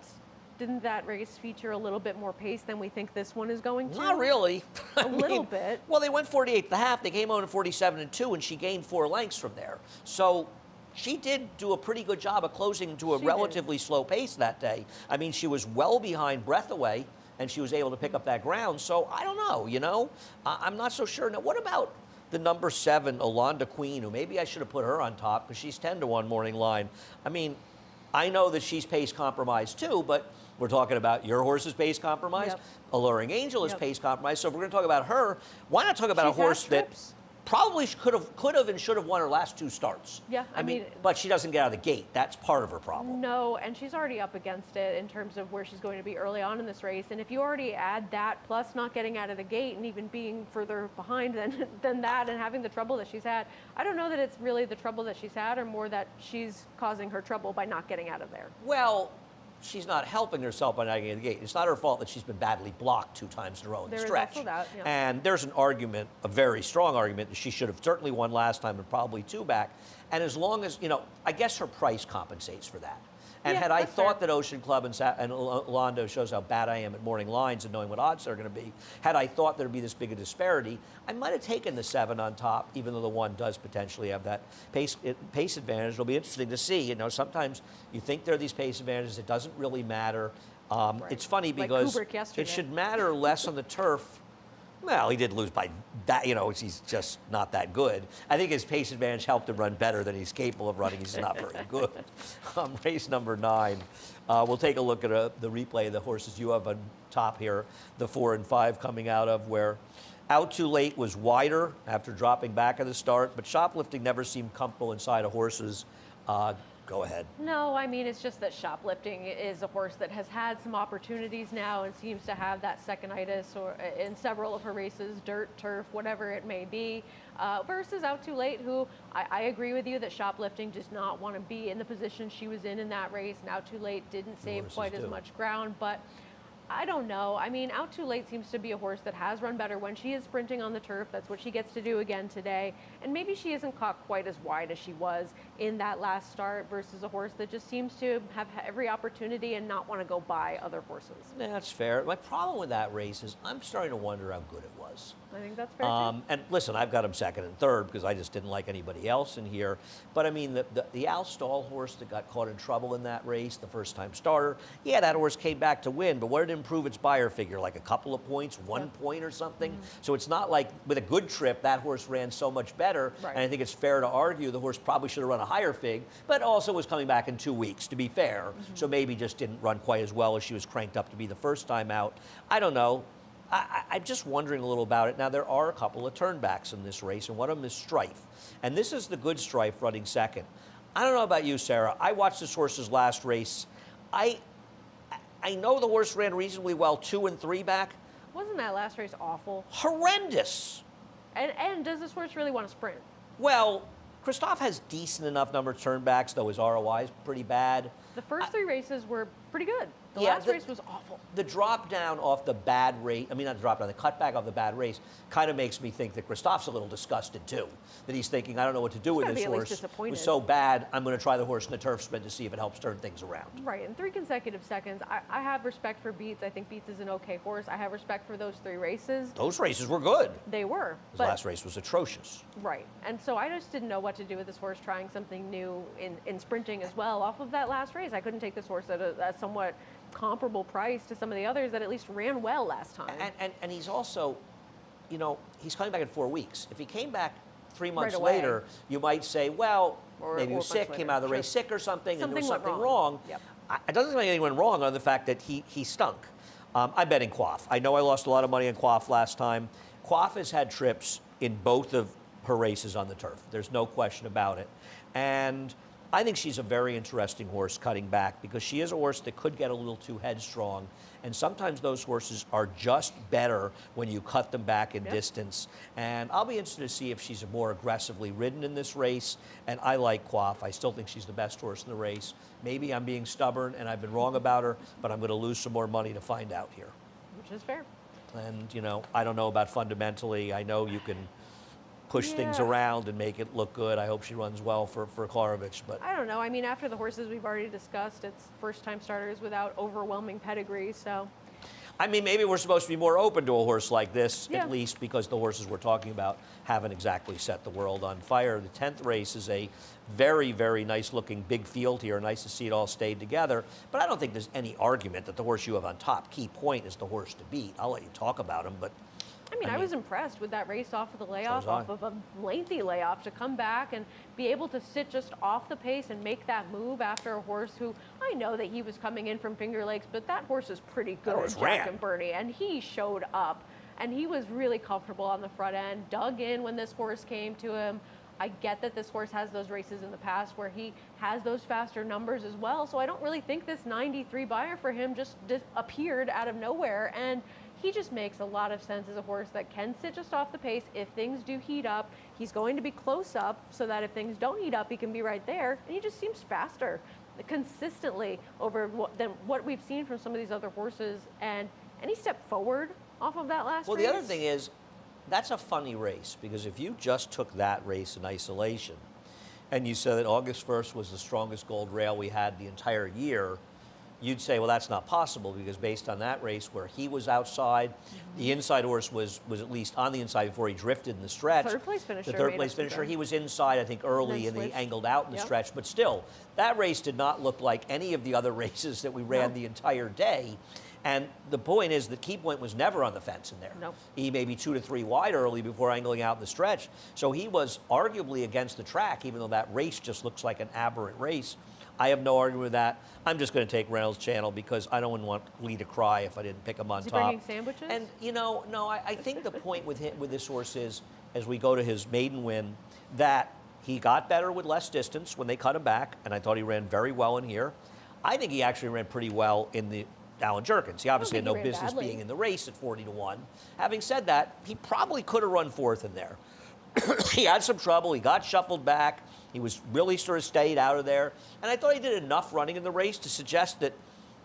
didn't that race feature a little bit more pace than we think this one is going to? Not really. A little bit. Well, they went 48 and a half. They came on at 47 and 2, and she gained 4 lengths from there. So she did do a pretty good job of closing to a relatively slow pace that day. I mean, she was well behind Breath Away, and she was able to pick up that ground. So I don't know, you know, I'm not so sure. Now, what about the number 7, Alonda Queen, who maybe I should have put her on top because she's 10-1 morning line. I mean, I know that she's pace compromised too, but we're talking about your horse's pace compromised. Yep. Alluring Angel is Yep. pace compromised. So if we're going to talk about her, why not talk about She's a horse had that trips. probably could have and should have won her last 2 starts? Yeah, I mean, but she doesn't get out of the gate. That's part of her problem. No, and she's already up against it in terms of where she's going to be early on in this race. And if you already add that, plus not getting out of the gate and even being further behind than that and having the trouble that she's had, I don't know that it's really the trouble that she's had or more that she's causing her trouble by not getting out of there. Well, she's not helping herself by not getting out of the gate. It's not her fault that she's been badly blocked 2 times in a row in the There is stretch. also that, yeah. And there's an argument, a very strong argument, that she should have certainly won last time and probably 2 back. And as long as, you know, I guess her price compensates for that. And Yeah, had I that's thought fair. that Ocean Club and Londo shows how bad I am at morning lines and knowing what odds they're going to be, had I thought there'd be this big a disparity, I might have taken the 7 on top, even though the 1 does potentially have that pace advantage. It'll be interesting to see. You know, sometimes you think there are these pace advantages. It doesn't really matter. Right. It's funny Like because Kubrick yesterday. it should matter less on the turf. Well, he did lose by that, you know, he's just not that good. I think his pace advantage helped him run better than he's capable of running. He's not very good. Race number 9. We'll take a look at the replay of the horses you have on top here, the 4 and 5 coming out of, where Out Too Late was wider after dropping back at the start, but Shoplifting never seemed comfortable inside of horses. Go ahead. No, I mean, it's just that Shoplifting is a horse that has had some opportunities now and seems to have that second-itis or in several of her races, dirt, turf, whatever it may be, versus Out Too Late, who I agree with you that Shoplifting does not want to be in the position she was in that race, and Out Too Late didn't save horses quite as do. much ground, but I don't know. I mean, Out Too Late seems to be a horse that has run better when she is sprinting on the turf. That's what she gets to do again today. And maybe she isn't caught quite as wide as she was in that last start versus a horse that just seems to have every opportunity and not want to go by other horses. Yeah, that's fair. My problem with that race is I'm starting to wonder how good it was. I think that's fair too. And listen, I've got him 2nd and 3rd because I just didn't like anybody else in here. But I mean, the Al Stall horse that got caught in trouble in that race, the first-time starter, yeah, that horse came back to win, but what did it improve its buyer figure? Like a couple of points, 1 point or something? So it's not like with a good trip, that horse ran so much better. Right. And I think it's fair to argue the horse probably should have run a higher fig, but also was coming back in 2 weeks, to be fair. So maybe just didn't run quite as well as she was cranked up to be the first time out. I don't know. I'm just wondering a little about it. Now, there are a couple of turnbacks in this race, and one of them is Strife. And this is the good Strife running 2nd. I don't know about you, Sarah. I watched this horse's last race. I know the horse ran reasonably well 2 and 3 back. Wasn't that last race awful? Horrendous. And does this horse really want to sprint? Well, Christophe has decent enough number of turnbacks, though his ROI is pretty bad. The first 3 races were pretty good. The Yeah, last race was awful. The drop down off the bad race, I mean, not the drop down, the cutback off the bad race kind of makes me think that Christophe's a little disgusted too. That he's thinking, I don't know what to do with gotta this be at least horse. It disappointed. was so bad, I'm going to try the horse in the turf sprint to see if it helps turn things around. Right, in 3 consecutive seconds. I have respect for Beats. I think Beats is an okay horse. I have respect for those 3 races. Those races were good. They were. His last race was atrocious. Right, and so I just didn't know what to do with this horse trying something new in sprinting as well off of that last race. I couldn't take this horse at a somewhat comparable price to some of the others that at least ran well last time. And he's also, you know, he's coming back in 4 weeks. If he came back 3 months Right away. later, you might say, well, Or- maybe he or was much sick, later. came out of the Sure. race sick or something, and there was Something something went wrong. wrong. Yep. It doesn't make anything went wrong on the fact that he stunk. I bet in Quaff. I know I lost a lot of money in Quaff last time. Quaff has had trips in both of her races on the turf. There's no question about it. And I think she's a very interesting horse cutting back because she is a horse that could get a little too headstrong. And sometimes those horses are just better when you cut them back in distance. And I'll be interested to see if she's more aggressively ridden in this race. And I like Quaff. I still think she's the best horse in the race. Maybe I'm being stubborn and I've been wrong about her, but I'm going to lose some more money to find out here. Which is fair. And, you know, I don't know about fundamentally. I know you can push things around and make it look good. I hope she runs well for Klarovich, but I don't know. I mean, after the horses we've already discussed, it's first-time starters without overwhelming pedigree, so. I mean, maybe we're supposed to be more open to a horse like this, Yeah. at least because the horses we're talking about haven't exactly set the world on fire. The 10th race is a very, very nice-looking big field here. Nice to see it all stayed together. But I don't think there's any argument that the horse you have on top, Key Point, is the horse to beat. I'll let you talk about him, but... I mean, I was impressed with that race off of the layoff, So was I. off of a lengthy layoff, to come back and be able to sit just off the pace and make that move after a horse who, I know that he was coming in from Finger Lakes, but that horse is pretty good, horse Jack ran. and Bernie, and he showed up. And he was really comfortable on the front end, dug in when this horse came to him. I get that this horse has those races in the past where he has those faster numbers as well, so I don't really think this 93 buyer for him just appeared out of nowhere. And he just makes a lot of sense as a horse that can sit just off the pace. If things do heat up, he's going to be close up so that if things don't heat up, he can be right there. And he just seems faster consistently over than what we've seen from some of these other horses. And any step forward off of that last race? Well, the other thing is, that's a funny race, because if you just took that race in isolation and you said that August 1st was the strongest gold rail we had the entire year, you'd say, well, that's not possible, because based on that race where he was outside, the inside horse was at least on the inside before he drifted in the stretch. Third place finisher. The third place finisher, he was inside, I think, early, and he angled out in the stretch. But still, that race did not look like any of the other races that we ran the entire day. And the point is that Key Point was never on the fence in there. Nope. He may be 2 to 3 wide early before angling out in the stretch. So he was arguably against the track, even though that race just looks like an aberrant race. I have no argument with that. I'm just going to take Reynolds' channel because I don't want Lee to cry if I didn't pick him on Is he top. bringing sandwiches? And, you know, no, I think the point with this horse is, as we go to his maiden win, that he got better with less distance when they cut him back, and I thought he ran very well in here. I think he actually ran pretty well in the Gallant Jerkins. He obviously had no business being in the race at 40 to 1. Having said that, he probably could have run fourth in there. He had some trouble. He got shuffled back. He was really sort of stayed out of there. And I thought he did enough running in the race to suggest that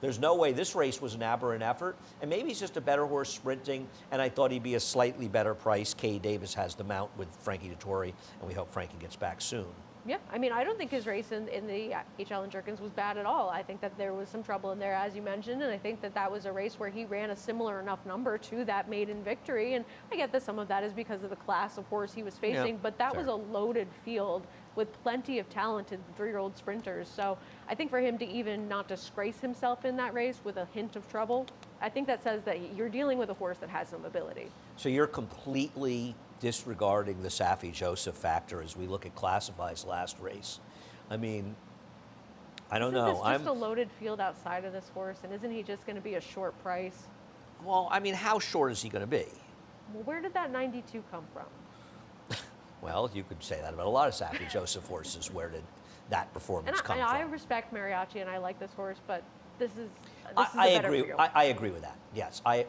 there's no way this race was an aberrant effort. And maybe he's just a better horse sprinting. And I thought he'd be a slightly better price. Kay Davis has the mount with Frankie Dettori, and we hope Frankie gets back soon. Yeah, I mean, I don't think his race in the HL and Jerkins was bad at all. I think that there was some trouble in there, as you mentioned, and I think that that was a race where he ran a similar enough number to that maiden victory. And I get that some of that is because of the class of horse he was facing, but that was a loaded field with plenty of talented 3-year-old sprinters. So I think for him to even not disgrace himself in that race with a hint of trouble, I think that says that you're dealing with a horse that has some ability. So you're completely disregarding the Safi Joseph factor as we look at Classify's last race. I mean, I don't know. Isn't this just a loaded field outside of this horse, and isn't he just going to be a short price? Well, I mean, how short is he going to be? Well, where did that 92 come from? Well, you could say that about a lot of Safi Joseph horses. Where did that performance come from? I respect Mariachi, and I like this horse, but this is I a better agree. field. I agree with that. Yes, I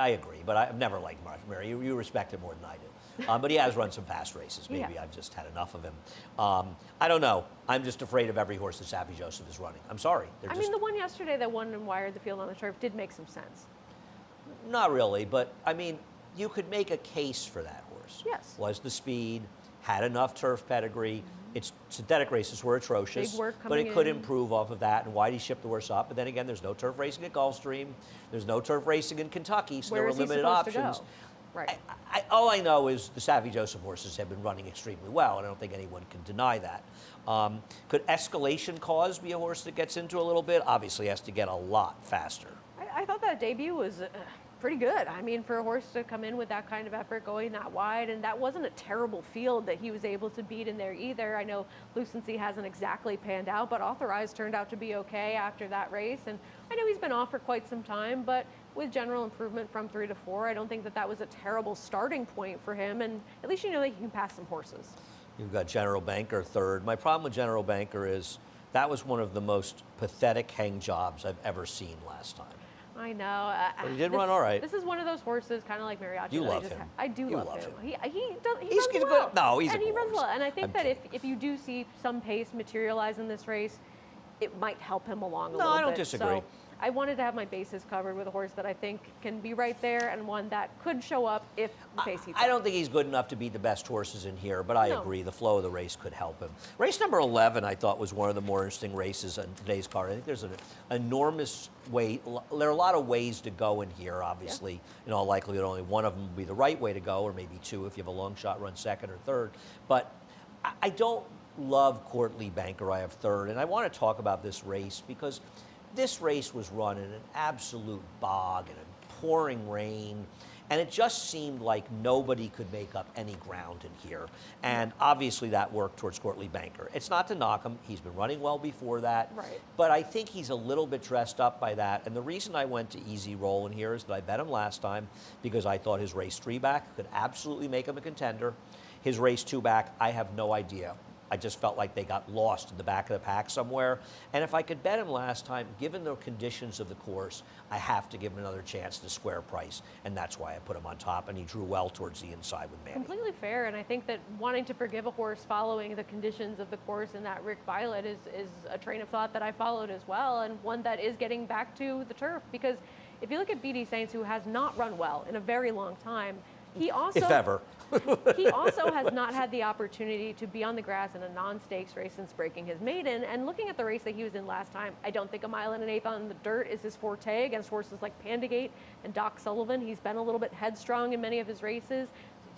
agree. But I've never liked Mary. You respect him more than I do. But he has run some fast races. Maybe I've just had enough of him. I don't know. I'm just afraid of every horse that Safi Joseph is running. I'm sorry. I mean, the one yesterday that won and wired the field on the turf did make some sense. Not really, but I mean, you could make a case for that horse. Yes. Was the speed, had enough turf pedigree. Its synthetic races were atrocious, Big work but coming it could in. improve off of that. And why did he ship the horse up? But then again, there's no turf racing at Gulfstream. There's no turf racing in Kentucky, so Where there is were he limited supposed to options. go? Right. All I know is the Safi Joseph horses have been running extremely well, and I don't think anyone can deny that. Could Escalation Cause be a horse that gets into a little bit? Obviously, has to get a lot faster. I thought that debut was pretty good. I mean, for a horse to come in with that kind of effort, going that wide, and that wasn't a terrible field that he was able to beat in there either. I know Lucency hasn't exactly panned out, but Authorized turned out to be okay after that race. And I know he's been off for quite some time, but with general improvement from 3 to 4, I don't think that that was a terrible starting point for him. And at least you know that you can pass some horses. You've got General Banker third. My problem with General Banker is that was one of the most pathetic hang jobs I've ever seen last time. I know. But he did run all right. This is one of those horses, kind of like Mariachi. You that love him. I do You love love him. him. He He's runs good. well. No, he's a and he good runs horse. well. And I think I'm that kidding. if you do see some pace materialize in this race, it might help him along a No, little bit. I don't disagree. So I wanted to have my bases covered with a horse that I think can be right there and one that could show up if the pace heats I don't up. think he's good enough to beat the best horses in here, but I No. agree. The flow of the race could help him. Race number 11, I thought, was one of the more interesting races on today's card. I think there's an enormous way. There are a lot of ways to go in here, obviously. In all likelihood, only one of them will be the right way to go, or maybe two if you have a long shot run second or third. But I don't love Courtly Banker. I have third, and I want to talk about this race because this race was run in an absolute bog and in pouring rain, and it just seemed like nobody could make up any ground in here. And obviously that worked towards Courtly Banker. It's not to knock him. He's been running well before that. Right. But I think he's a little bit dressed up by that. And the reason I went to easy roll in here is that I bet him last time because I thought his race 3 back could absolutely make him a contender. His race 2 back, I have no idea. I just felt like they got lost in the back of the pack somewhere. And if I could bet him last time, given the conditions of the course, I have to give him another chance to square price. And that's why I put him on top, and he drew well towards the inside with Manny. Completely fair, and I think that wanting to forgive a horse following the conditions of the course in that Rick Violet is a train of thought that I followed as well, and one that is getting back to the turf. Because if you look at BD Saints, who has not run well in a very long time, he also, if ever. he also has not had the opportunity to be on the grass in a non-stakes race since breaking his maiden. And looking at the race that he was in last time, I don't think 1 1/8 miles on the dirt is his forte against horses like Pandagate and Doc Sullivan. He's been a little bit headstrong in many of his races.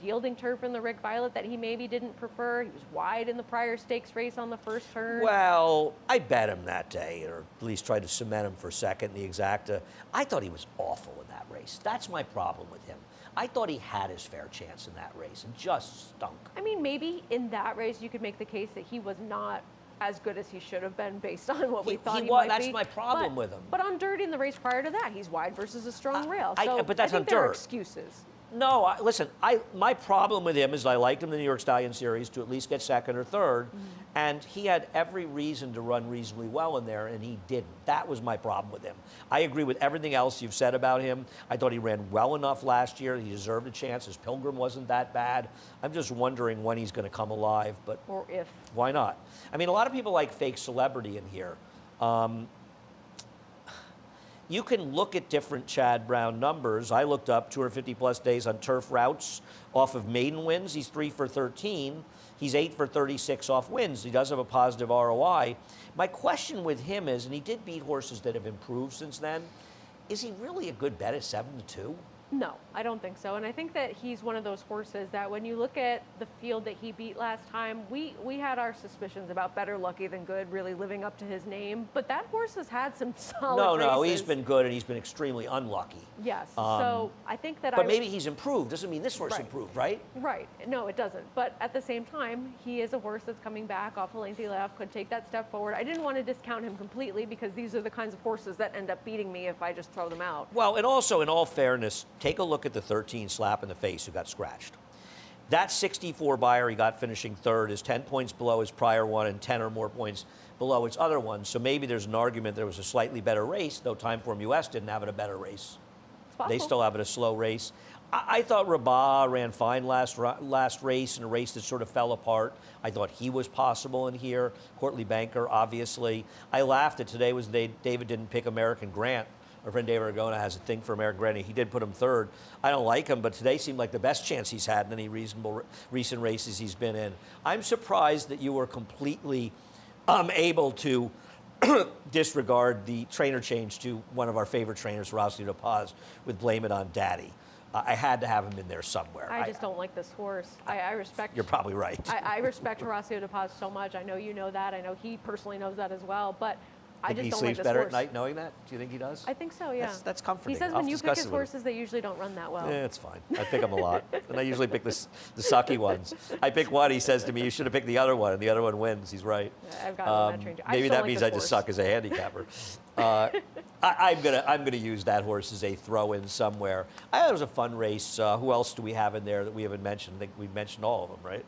Yielding turf in the Rick Violet that he maybe didn't prefer. He was wide in the prior stakes race on the first turn. Well, I bet him that day, or at least tried to cement him for second in the exacta. I thought he was awful in that race. That's my problem with him. I thought he had his fair chance in that race and just stunk. I mean, maybe in that race you could make the case that he was not as good as he should have been based on what we thought he might That's be. my problem with him. But on dirt in the race prior to that, he's wide versus a strong rail. But that's I on think there are dirt. excuses. No, listen, my problem with him is I liked him in the New York Stallion Series to at least get second or third, and he had every reason to run reasonably well in there, and he didn't. That was my problem with him. I agree with everything else you've said about him. I thought he ran well enough last year. He deserved a chance. His Pilgrim wasn't that bad. I'm just wondering when he's going to come alive, but Or if. why not? I mean, a lot of people like fake celebrity in here. You can look at different Chad Brown numbers. I looked up 250 plus days on turf routes off of maiden wins. He's 3 for 13. He's 8 for 36 off wins. He does have a positive ROI. My question with him is, and he did beat horses that have improved since then, is he really a good bet at 7-2? No, I don't think so. And I think that he's one of those horses that when you look at the field that he beat last time, we had our suspicions about better lucky than good really living up to his name. But that horse has had some solid races. No, he's been good and he's been extremely unlucky. Yes. So I think that But maybe he's improved. Doesn't mean this horse Right. improved, right? Right. No, it doesn't. But at the same time, he is a horse that's coming back off a lengthy layoff, could take that step forward. I didn't want to discount him completely because these are the kinds of horses that end up beating me if I just throw them out. Well, and also, in all fairness, take a look at the 13 slap in the face who got scratched. That 64 buyer he got finishing third is 10 points below his prior one and 10 or more points below its other one. So maybe there's an argument there was a slightly better race, though Timeform US didn't have it a better race. It's possible. They still have it a slow race. I thought Rabat ran fine last race in a race that sort of fell apart. I thought he was possible in here. Courtly Banker, obviously. I laughed at today was David didn't pick American Grant. Our friend David Argona has a thing for American Grant. He did put him third. I don't like him, but today seemed like the best chance he's had in any reasonable recent races he's been in. I'm surprised that you were completely able to disregard the trainer change to one of our favorite trainers, Horacio De Paz, with Blame It on Daddy. I had to have him in there somewhere. I just don't like this horse. I respect. You're probably right. I respect Horacio De Paz so much. I know you know that. I know he personally knows that as well. But I just he don't sleeps like this better horse. at night knowing that? Do you think he does? I think so, yeah. That's comforting. He says I'll when you pick discuss his it with him. horses, they usually don't run that well. Yeah, it's fine. I pick them a lot. And I usually pick the sucky ones. I pick one, he says to me, you should have picked the other one, and the other one wins. He's right. Yeah, I've got him on that train. Maybe still that like means this I just horse. suck as a handicapper. I'm gonna use that horse as a throw-in somewhere. I thought it was a fun race. Who else do we have in there that we haven't mentioned? I think we've mentioned all of them, right?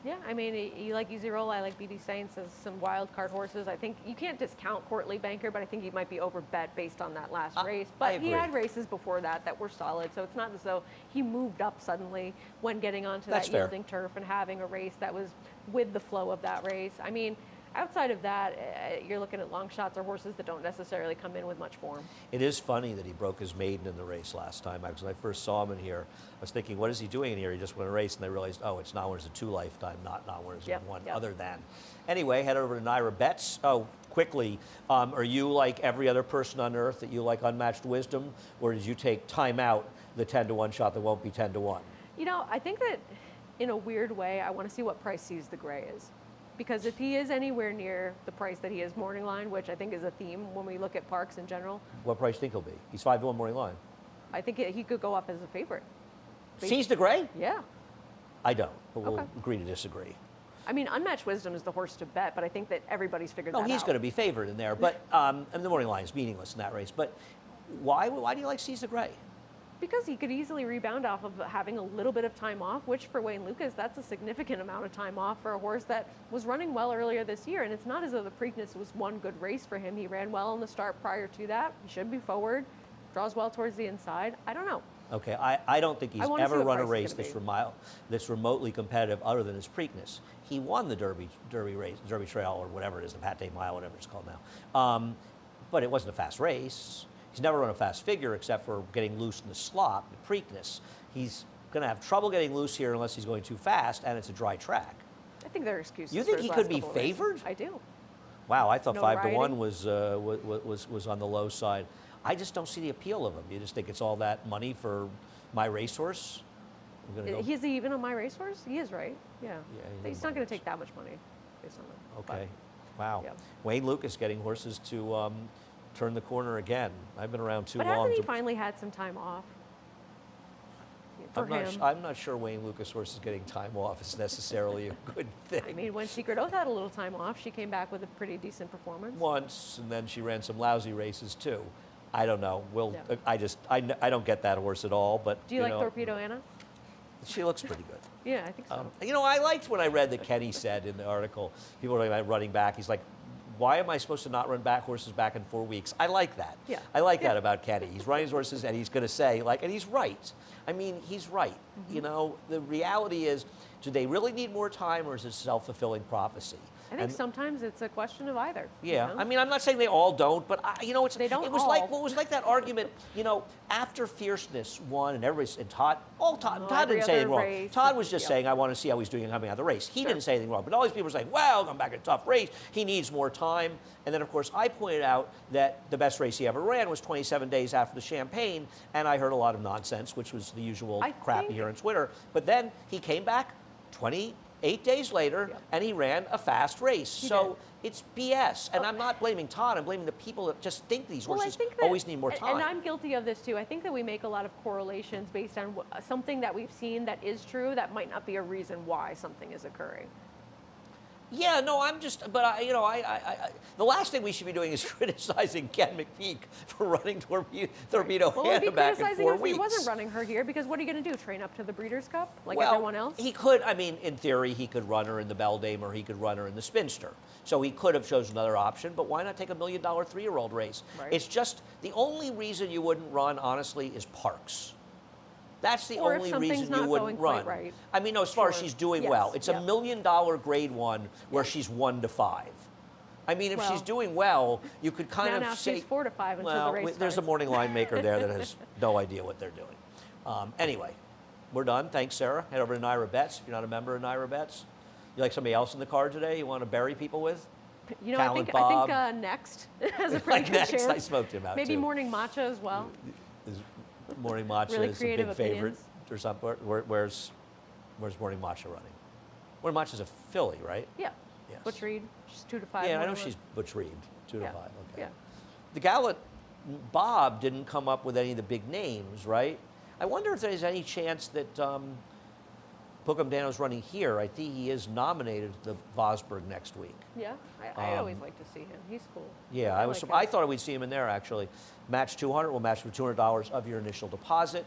Yeah, I mean, you like Easy Roll. I like BD Saints as some wild card horses. I think you can't discount Courtly Banker, but I think he might be overbet based on that last race. But he had races before that were solid, so it's not as though he moved up suddenly when getting onto That's that fair. yielding turf and having a race that was with the flow of that race. I mean, outside of that, you're looking at long shots or horses that don't necessarily come in with much form. It is funny that he broke his maiden in the race last time. Because when I first saw him in here, I was thinking, what is he doing in here? He just won a race, and I realized, oh, it's not winners of 2 lifetime, not winners of 1 other than. Anyway, head over to NRA Bets. Oh, quickly, are you like every other person on earth that you like Unmatched Wisdom, or did you take time out the 10-to-1 shot that won't be 10-to-1? You know, I think that in a weird way, I want to see what price Seize the Gray is. Because if he is anywhere near the price that he is morning line, which I think is a theme when we look at parks in general. What price do you think he'll be? He's 5-to-1 morning line. I think he could go up as a favorite. Seize the Gray? Yeah. I don't, but we'll agree to disagree. I mean, Unmatched Wisdom is the horse to bet, but I think that everybody's figured that out. No, he's going to be favored in there, but and the morning line is meaningless in that race. But why do you like Seize the Gray? Because he could easily rebound off of having a little bit of time off, which for Wayne Lukas, that's a significant amount of time off for a horse that was running well earlier this year. And it's not as though the Preakness was one good race for him. He ran well on the start prior to that. He should be forward, draws well towards the inside. I don't know. Okay, I don't think he's ever run a race that's remotely competitive other than his Preakness. He won the Derby race, Derby Trail, or whatever it is, the Pate Mile, whatever it's called now. But it wasn't a fast race. He's never run a fast figure except for getting loose in the slot, the Preakness. He's going to have trouble getting loose here unless he's going too fast, and it's a dry track. I think there are excuses. You think he could be favored? I do. Wow, I thought 5-to-1 was on the low side. I just don't see the appeal of him. You just think it's all that money for My Racehorse? Is he even on My Racehorse? He is, right? Yeah. He's not going to take that much money based on that. Okay. Wow. Yeah. Wayne Lukas getting horses to turn the corner again. I've been around too long. But hasn't he finally had some time off? I'm not sure Wayne Lukas horses getting time off is necessarily a good thing. I mean, when Secret Oath had a little time off, she came back with a pretty decent performance. Once, and then she ran some lousy races too. I don't know. I don't get that horse at all. But do you like Torpedo Anna? She looks pretty good. Yeah, I think so. I liked when I read that Kenny said in the article, people were talking about running back. He's like, why am I supposed to not run back horses back in 4 weeks? I like that. Yeah. I like that about Kenny. He's running his horses and he's going to say, and he's right. I mean, he's right. Mm-hmm. The reality is, do they really need more time, or is it self-fulfilling prophecy? I think sometimes it's a question of either. Yeah, I mean, I'm not saying they all don't, but they don't. It was like that argument. After Fierceness won, and Todd didn't say anything wrong. Todd was just saying, I want to see how he's doing coming out of the race. He didn't say anything wrong, but all these people were saying, well, come back in a tough race. He needs more time. And then, of course, I pointed out that the best race he ever ran was 27 days after the Champagne, and I heard a lot of nonsense, which was the usual crap you hear on Twitter. But then he came back 28 days later, and he ran a fast race. It's BS. And I'm not blaming Todd. I'm blaming the people that just think these horses always need more time. And I'm guilty of this, too. I think that we make a lot of correlations based on something that we've seen that is true that might not be a reason why something is occurring. Yeah, no, the last thing we should be doing is criticizing Ken McPeak for running Torpedo Anna back in 4 weeks. He wasn't running her here, because what are you going to do, train up to the Breeders' Cup like everyone else? He could, in theory, he could run her in the Beldame or he could run her in the Spinster. So he could have chosen another option, but why not take a $1 million 3-year-old race? Right. It's just, the only reason you wouldn't run, honestly, is Parks. That's the only reason you wouldn't run. Right. I mean, no, as far as she's doing well. It's a $1 million grade 1 where she's 1 to 5. I mean, if she's doing well, you could kind of say... Now she's 4 to 5 until the race starts. There's a morning line maker there that has no idea what they're doing. Anyway, we're done. Thanks, Sarah. Head over to NRA Bets if you're not a member of NRA Bets. You like somebody else in the card today you want to bury people with? I think Next has a pretty good chance. I smoked him out, Maybe Morning Matcha as well. Morning Macha really is a big favorite or something. Where's Morning Macha running? Morning Macha's a filly, right? Yeah. Yes. Butch Reed, she's 2 to 5. Yeah, I know she's Butch Reed, 2 to 5. Okay. Yeah. The Gallant Bob didn't come up with any of the big names, right? I wonder if there's any chance that Pookham Dano's running here. I think he is nominated to the Vosburg next week. Yeah, I always like to see him. He's cool. Yeah, I thought we'd see him in there, actually. Match 200, we'll match for $200 of your initial deposit.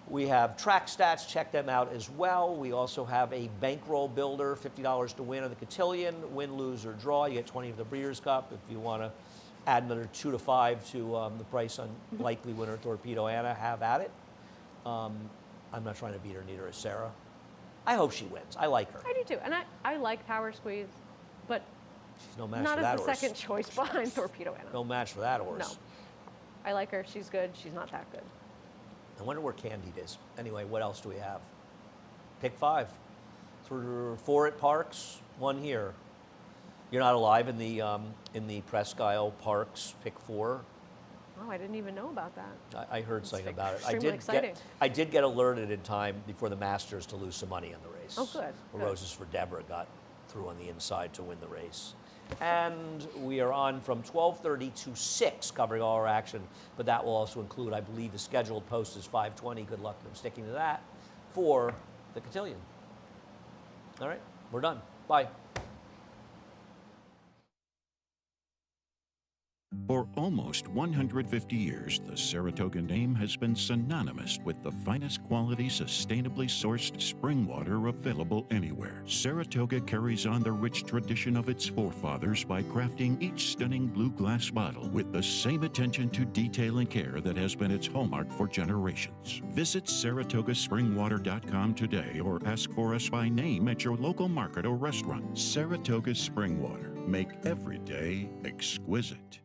We have track stats, check them out as well. We also have a bankroll builder, $50 to win on the Cotillion, win, lose, or draw. You get 20 of the Breeders' Cup. If you want to add another 2 to 5 to the price on likely winner Torpedo Anna, have at it. I'm not trying to beat her, neither is Sarah. I hope she wins. I like her. I do too, and I like Power Squeeze. but She's no match not for as that the horse. second choice behind Torpedo Anna. No match for that horse. No. I like her. She's good. She's not that good. I wonder where Candied is. Anyway, what else do we have? Pick 5. 4 at Parks, 1 here. You're not alive in the Presque Isle Parks Pick 4. Oh, I didn't even know about that. I heard something about it. Extremely exciting. I did get alerted in time before the Masters to lose some money on the race. Oh, good. Where Roses for Deborah got through on the inside to win the race. And we are on from 12:30 to 6, covering all our action. But that will also include, I believe, the scheduled post is 5:20. Good luck to them sticking to that for the cotillion. All right, we're done. Bye. For almost 150 years, the Saratoga name has been synonymous with the finest quality, sustainably sourced spring water available anywhere. Saratoga carries on the rich tradition of its forefathers by crafting each stunning blue glass bottle with the same attention to detail and care that has been its hallmark for generations. Visit SaratogaSpringwater.com today or ask for us by name at your local market or restaurant. Saratoga Spring Water. Make every day exquisite.